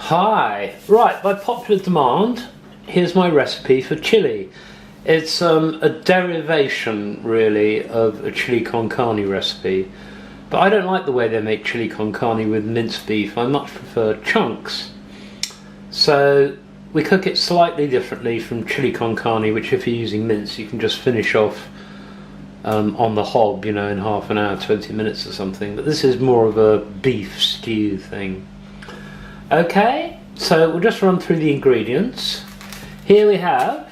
Hi! Right, by popular demand, here's my recipe for chili. It's a derivation, really, of a chili con carne recipe. But I don't like the way they make chili con carne with minced beef. I much prefer chunks. So we cook it slightly differently from chili con carne, which if you're using mince, you can just finish off on the hob, in half an hour, 20 minutes or something. But this is more of a beef stew thing. Okay, so we'll just run through the ingredients. Here we have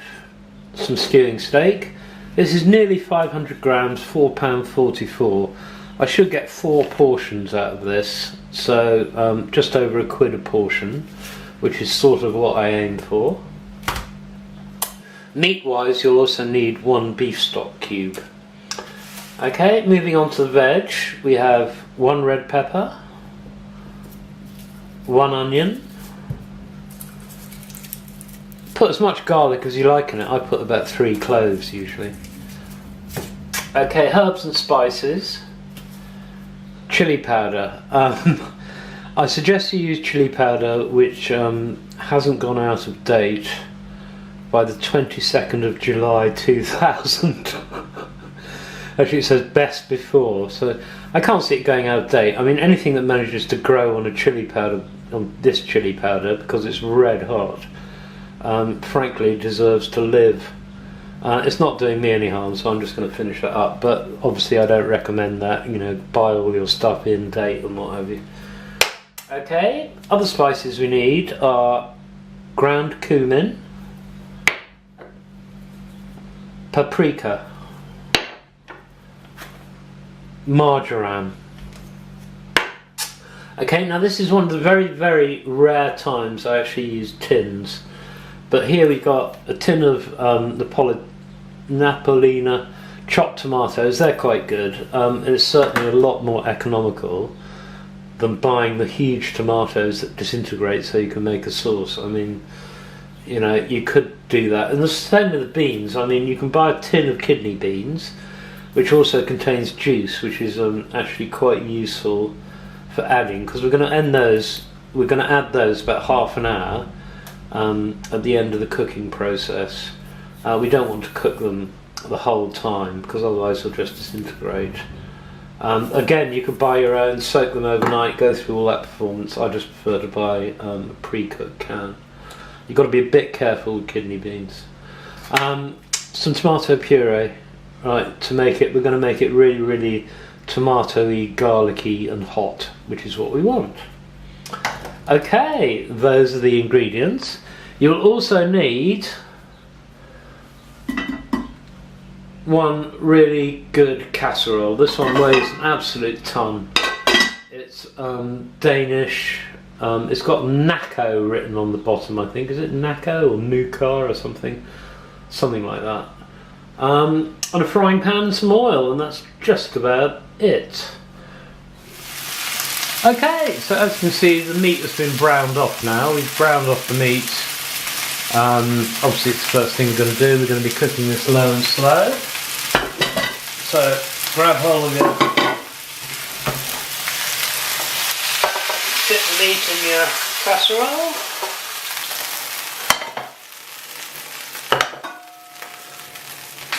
some stewing steak. This is nearly 500 grams, £4.44. I should get 4 portions out of this, so just over £1 a portion, which is sort of what I aim for. Meat wise, you'll also need 1 beef stock cube. Okay, moving on to the veg, we have 1 red pepper, 1 onion. Put as much garlic as you like in it. I put about 3 cloves usually. Okay, herbs and spices. Chili powder. I suggest you use chili powder which hasn't gone out of date by the 22nd of July 2000. Actually it says best before, so I can't see it going out of date. I mean, anything that manages to grow on a chili powder, on this chili powder, because it's red hot, frankly deserves to live. It's not doing me any harm, so I'm just going to finish that up, but obviously I don't recommend that. Buy all your stuff in date and what have you. Okay, other spices we need are ground cumin, paprika, marjoram. Okay, now this is one of the very, very rare times I actually use tins. But here we've got a tin of Napolina chopped tomatoes. They're quite good. And it's certainly a lot more economical than buying the huge tomatoes that disintegrate so you can make a sauce. I mean, you could do that. And the same with the beans. I mean, you can buy a tin of kidney beans, which also contains juice, which is actually quite useful for adding, because we're going to add those about half an hour at the end of the cooking process. We don't want to cook them the whole time because otherwise they'll just disintegrate. Again, you could buy your own, soak them overnight, go through all that performance. I just prefer to buy a pre-cooked can. You've got to be a bit careful with kidney beans. Some tomato puree. Right, we're going to make it really, really tomatoey, garlicky and hot, which is what we want. Okay, those are the ingredients. You'll also need 1 really good casserole. This one weighs an absolute ton. It's Danish. It's got Nako written on the bottom, I think. Is it Nako or Nukar or something? Something like that. On a frying pan and some oil, and that's just about it. Okay, so as you can see, the meat has been browned off now. We've browned off the meat. Obviously it's the first thing we're going to do. We're going to be cooking this low and slow. So grab hold of it. Dip the meat in your casserole.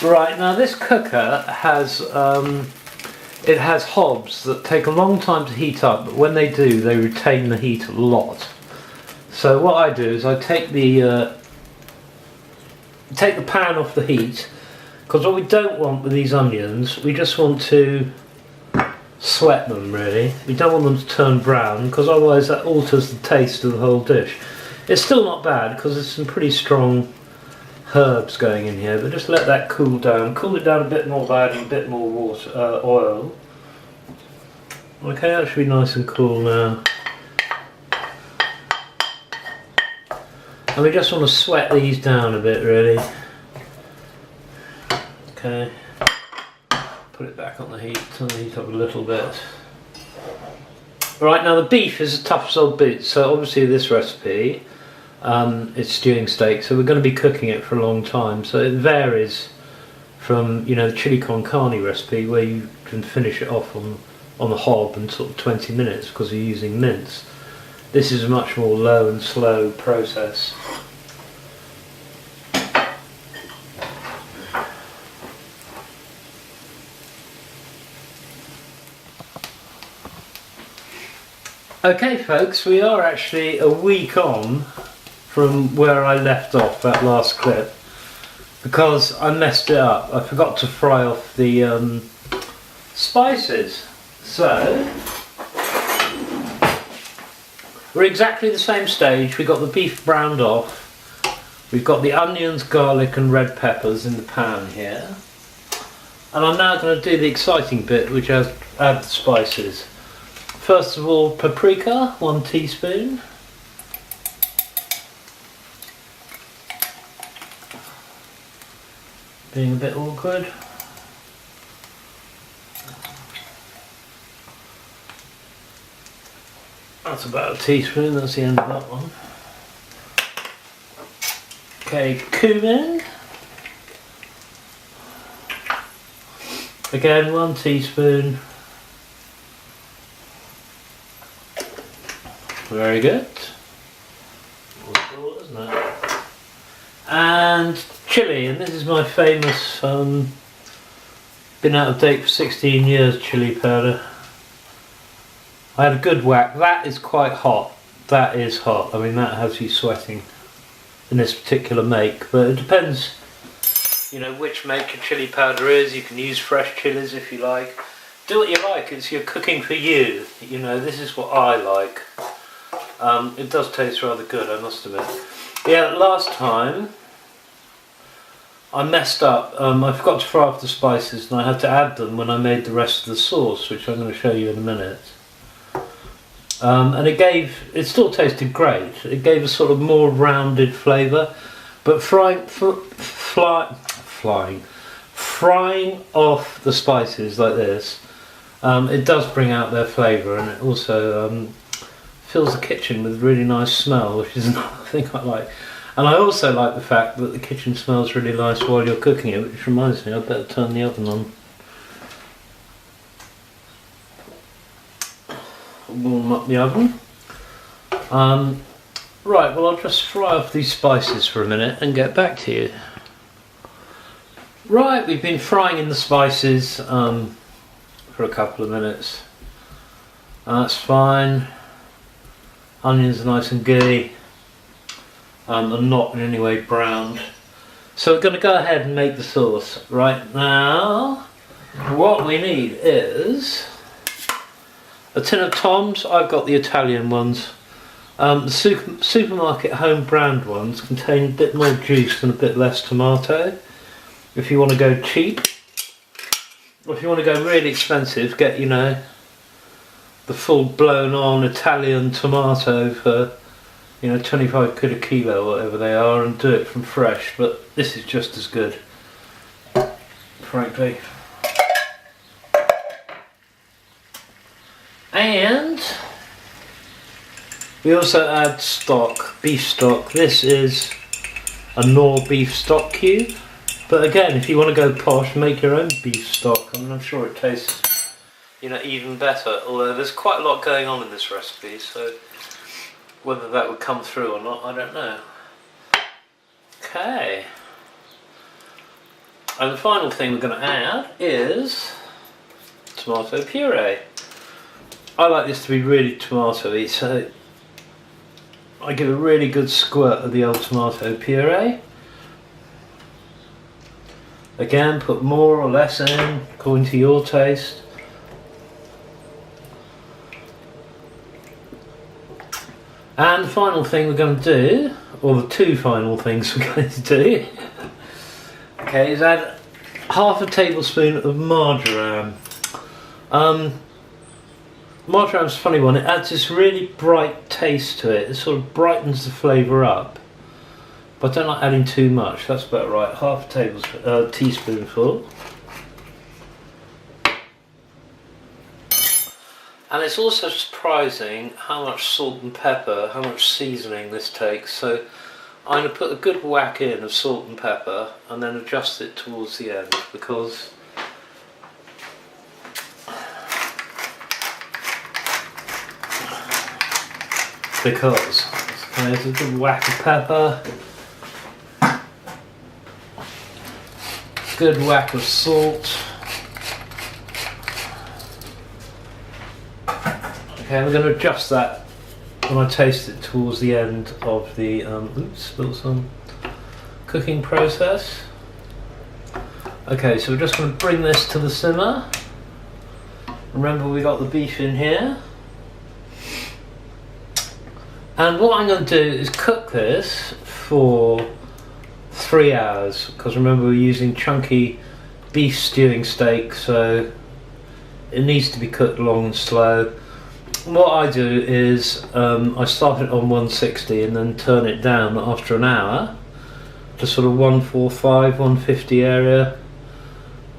Right, now this cooker has it has hobs that take a long time to heat up, but when they do, they retain the heat a lot. So what I do is I take the pan off the heat, because what we don't want with these onions, we just want to sweat them really. We don't want them to turn brown, because otherwise that alters the taste of the whole dish. It's still not bad because there's some pretty strong herbs going in here, but just let that cool down. Cool it down a bit more by adding a bit more water, oil. Okay, that should be nice and cool now. And we just want to sweat these down a bit really. Okay, put it back on the heat, turn the heat up a little bit. Right, now the beef is as tough as old boots, so obviously this recipe, it's stewing steak, so we're going to be cooking it for a long time, so it varies from the chili con carne recipe where you can finish it off on the hob in sort of 20 minutes because you're using mince. This is a much more low and slow process. Okay folks, we are actually a week on from where I left off that last clip because I messed it up. I forgot to fry off the spices. So we're exactly the same stage. We've got the beef browned off. We've got the onions, garlic and red peppers in the pan here. And I'm now going to do the exciting bit, which is add the spices. First of all, paprika, 1 teaspoon. Being a bit awkward. That's about a teaspoon, that's the end of that one. Okay, cumin. Again, 1 teaspoon. Very good. Cool, isn't it? And chilli, and this is my famous, been out of date for 16 years chilli powder. I had a good whack. That is quite hot. That is hot. I mean, that has you sweating in this particular make, but it depends, you know, which make your chilli powder is. You can use fresh chilies if you like. Do what you like. It's you're cooking for you. You know, this is what I like. It does taste rather good, I must admit. Yeah, last time I messed up. I forgot to fry off the spices and I had to add them when I made the rest of the sauce, which I'm going to show you in a minute. And it still tasted great. It gave a sort of more rounded flavour, but frying off the spices like this, it does bring out their flavour, and it also fills the kitchen with a really nice smell, which is another thing I like. And I also like the fact that the kitchen smells really nice while you're cooking it, which reminds me, I better turn the oven on. Warm up the oven. Right, well I'll just fry off these spices for a minute and get back to you. Right, we've been frying in the spices for a couple of minutes. That's fine. Onions are nice and gooey and not in any way browned. So we're going to go ahead and make the sauce. Right now, what we need is a tin of Toms. I've got the Italian ones. The supermarket home brand ones contain a bit more juice and a bit less tomato. If you want to go cheap, or if you want to go really expensive, get, you know, the full blown on Italian tomato for, you know, 25 quid a kilo, whatever they are, and do it from fresh. But this is just as good, frankly. And we also add stock, beef stock. This is a Knorr beef stock cube. But again, if you want to go posh, make your own beef stock. I mean, I'm sure it tastes, you know, even better. Although there's quite a lot going on in this recipe, so whether that would come through or not, I don't know. Okay. And the final thing we're going to add is tomato puree. I like this to be really tomatoey, so I give a really good squirt of the old tomato puree. Again, put more or less in according to your taste. And the final thing we're going to do, or the two final things we're going to do, okay, is add half a tablespoon of marjoram. Marjoram's a funny one. It adds this really bright taste to it. It sort of brightens the flavour up. But I don't like adding too much. That's about right. Half a tablespoon, teaspoonful. And it's also surprising how much salt and pepper, how much seasoning this takes. So I'm going to put a good whack in of salt and pepper and then adjust it towards the end, because because. Okay, there's a good whack of pepper. Good whack of salt. Okay, we're going to adjust that when I taste it towards the end of the spilled some cooking process. Okay, so we're just going to bring this to the simmer. Remember, we got the beef in here. And what I'm going to do is cook this for 3 hours, because remember, we're using chunky beef stewing steak, so it needs to be cooked long and slow. What I do is I start it on 160 and then turn it down after an hour to sort of 145, 150 area,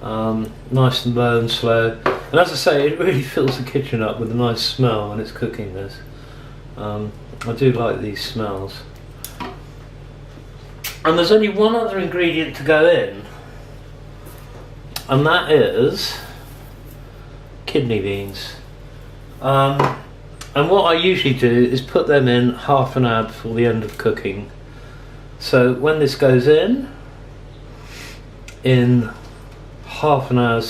nice and low and slow. And as I say, it really fills the kitchen up with a nice smell when it's cooking this. I do like these smells. And there's only one other ingredient to go in, and that is kidney beans. And what I usually do is put them in half an hour before the end of cooking. So when this goes in half an hour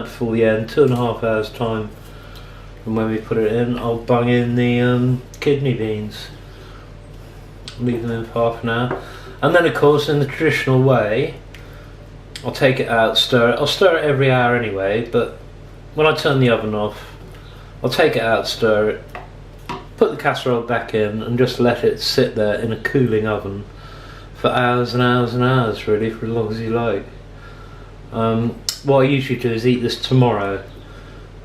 before the end, 2.5 hours time from when we put it in, I'll bung in the kidney beans. Leave them in for half an hour. And then of course, in the traditional way, I'll take it out, stir it. I'll stir it every hour anyway, but when I turn the oven off, I'll take it out, stir it, put the casserole back in and just let it sit there in a cooling oven for hours and hours and hours, really, for as long as you like. What I usually do is eat this tomorrow.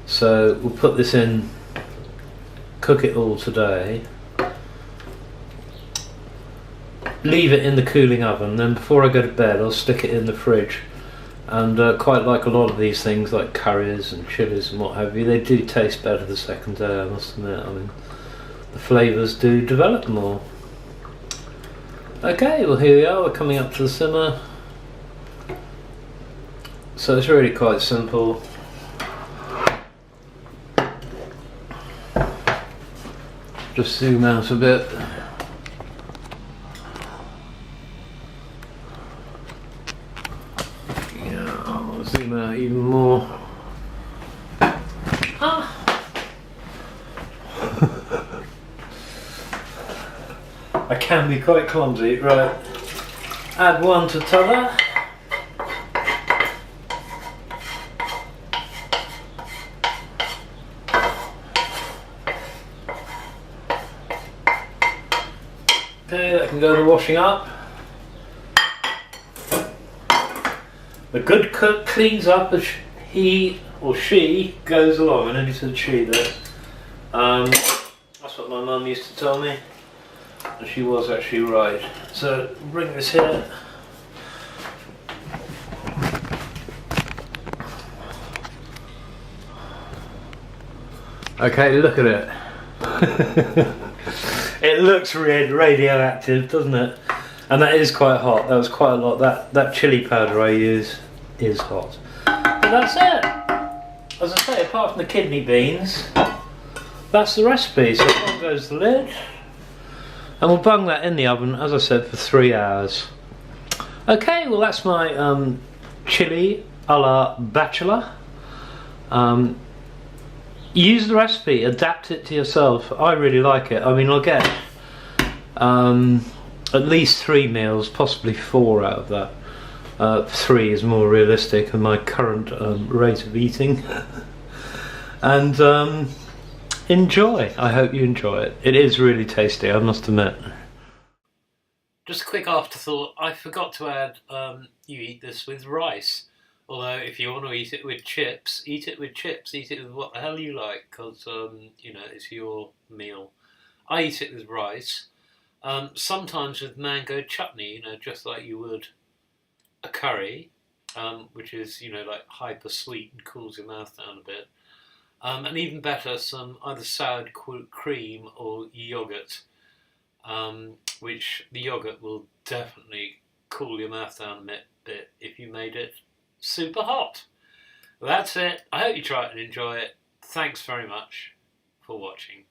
So we'll put this in, cook it all today, leave it in the cooling oven, then before I go to bed I'll stick it in the fridge. And quite like a lot of these things, like curries and chilies and what have you, they do taste better the second day, I must admit. I mean, the flavours do develop more. Okay, well here we are, we're coming up to the simmer. So it's really quite simple. Just zoom out a bit. Yeah, I'll zoom out even more. I can be quite clumsy. Right, add one to t'other. Okay, that can go to washing up. The good cook cleans up as he or she goes along. I know you said she there. That's what my mum used to tell me, and she was actually right. So bring this here. Okay, look at it. It looks red, radioactive, doesn't it? And that is quite hot. That was quite a lot. That chili powder I use is hot. But that's it. As I say, apart from the kidney beans, that's the recipe. So on goes the lid. And we'll bung that in the oven, as I said, for 3 hours. Okay, well that's my chili a la Bachelor. Use the recipe, adapt it to yourself. I really like it. I mean, I'll get at least 3 meals, possibly 4 out of that. 3 is more realistic in my current rate of eating. And enjoy. I hope you enjoy it. It is really tasty, I must admit. Just a quick afterthought. I forgot to add, you eat this with rice. Although, if you want to eat it with chips, eat it with chips. Eat it with what the hell you like, because, you know, it's your meal. I eat it with rice. Sometimes with mango chutney, you know, just like you would a curry, which is, you know, like hyper sweet and cools your mouth down a bit. And even better, some either soured cream or yogurt, which the yogurt will definitely cool your mouth down a bit if you made it super hot. Well, that's it. I hope you try it and enjoy it. Thanks very much for watching.